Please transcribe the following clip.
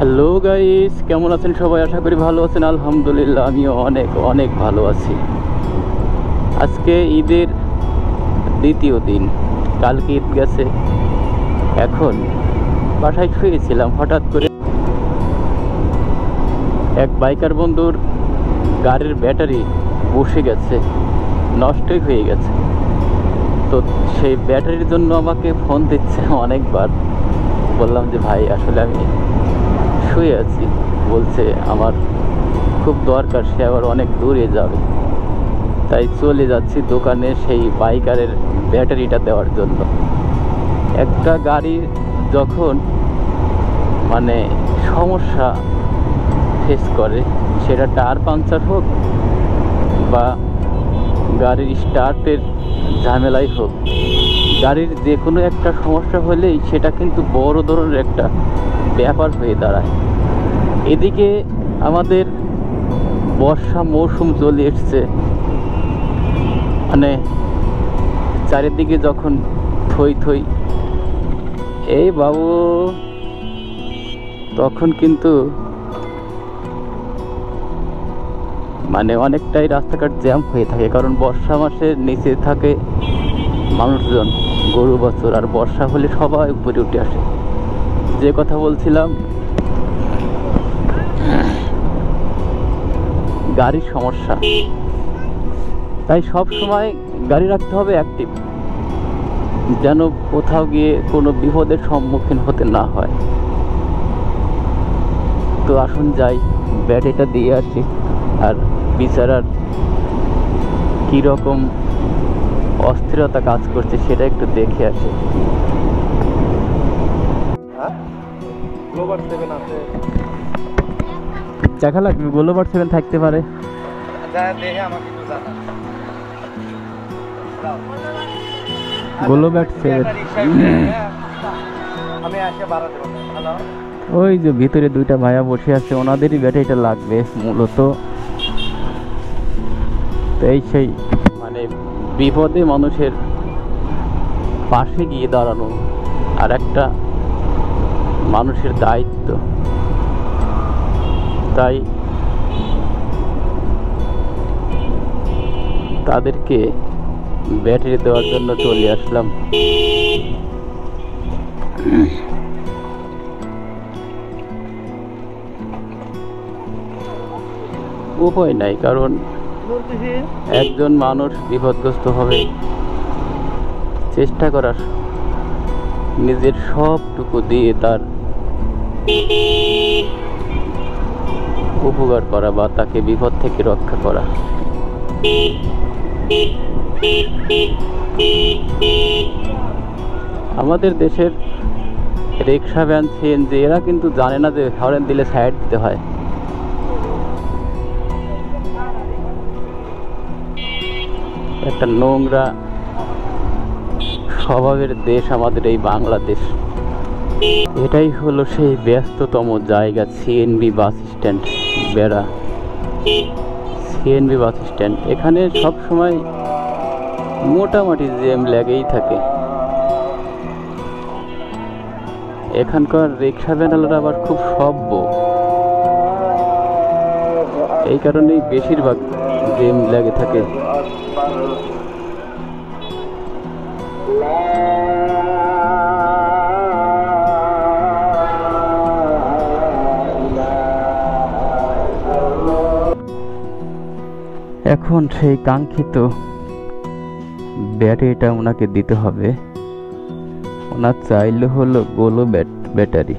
Hello guys, কেমন আছেন সবাই? আশা করি ভালো আছেন। আলহামদুলিল্লাহ, আমিও অনেক অনেক ভালো আছি। আজকে ঈদের দ্বিতীয় দিন, কালকে ঈদ গেছে। এখন বাসায় শুয়েছিলাম, হঠাৎ করে এক বাইকার বন্ধুর গাড়ির ব্যাটারি বসে গেছে, নষ্টই হয়ে গেছে। তো সেই ব্যাটারির জন্য আমাকে ফোন দিচ্ছে অনেকবার। বললাম যে ভাই, আসলে আমি শুয়ে আছি। বলছে আমার খুব দরকার, সে আবার অনেক দূরে যাবে, তাই চলে যাচ্ছি দোকানে সেই বাইকারের ব্যাটারিটা দেওয়ার জন্য। একটা গাড়ির যখন সমস্যা ফেস করে, সেটা টায়ার পাংচার হোক বা গাড়ির স্টার্টের ঝামেলাই হোক, গাড়ির যে কোনো একটা সমস্যা হলেই সেটা কিন্তু বড় ধরনের একটা ব্যাপার হয়ে দাঁড়ায়। এদিকে আমাদের বর্ষা মৌসুম চলে এসছে, চারিদিকে যখন থই থই এই বাবু, তখন কিন্তু অনেকটাই রাস্তাঘাট জ্যাম হয়ে থাকে। কারণ বর্ষা মাসে নিচে থাকে মানুষজন, গরু বছর, আর বর্ষা হলে সবাই উপরে উঠে আসে। যে কথা বলছিলাম, গাড়ির সমস্যা, তাই সব সময় গাড়ি রাখতে হবে অ্যাক্টিভ, যেন কোথাও গিয়ে কোনো বিপদের সম্মুখীন হতে না হয়। তো আসুন যাই, ব্যাটারিটা দিয়ে আসি, আর বিচারার কীরকম অস্থিরতা কাজ করছে সেটা একটু দেখে আসি। দেখা লাগবে, গ্লোবার 7 থাকতে পারে। গ্লোবার 7 ওই যে ভিতরে দুইটা ভাইয়া বসে আছে, ওনাদেরই ব্যাটারিটা লাগবে মূলত। এই সেই বিপদে মানুষের পাশে গিয়ে দাঁড়ানো আর একটা মানুষের দায়িত্ব, তাই তাদেরকে ব্যাটারি দেওয়ার জন্য চলে আসলাম। উপায় নাই, কারণ একজন মানুষ বিপদগ্রস্ত হবে, চেষ্টা করার নিজের সবটুকু দিয়ে তার উপকার করা বা তাকে বিপদ থেকে রক্ষা করা। আমাদের দেশের রিক্সা, ভ্যান, সিএনজি এরা কিন্তু জানে না যে হরেন দিলে সাইড দিতে হয়। একটা নোংরা স্বভাবের দেশ আমাদের এই বাংলাদেশ। এটাই হলো সেই ব্যস্ততম জায়গা, সিএনবি বাস স্ট্যান্ড, বেড়া সিএনবি বাস স্ট্যান্ড। এখানে সব সময় মোটামুটি জ্যাম লেগেই থাকে। এখানকার রিক্সা ভ্যানওয়ালারা আবার খুব সভ্য, এই কারণেই বেশিরভাগ জ্যাম লেগে থাকে। এখন সেই কাঙ্ক্ষিত ব্যাটারিটা ওনাকে দিতে হবে। ওনার চাইলে হলো গোলো ব্যাটারি।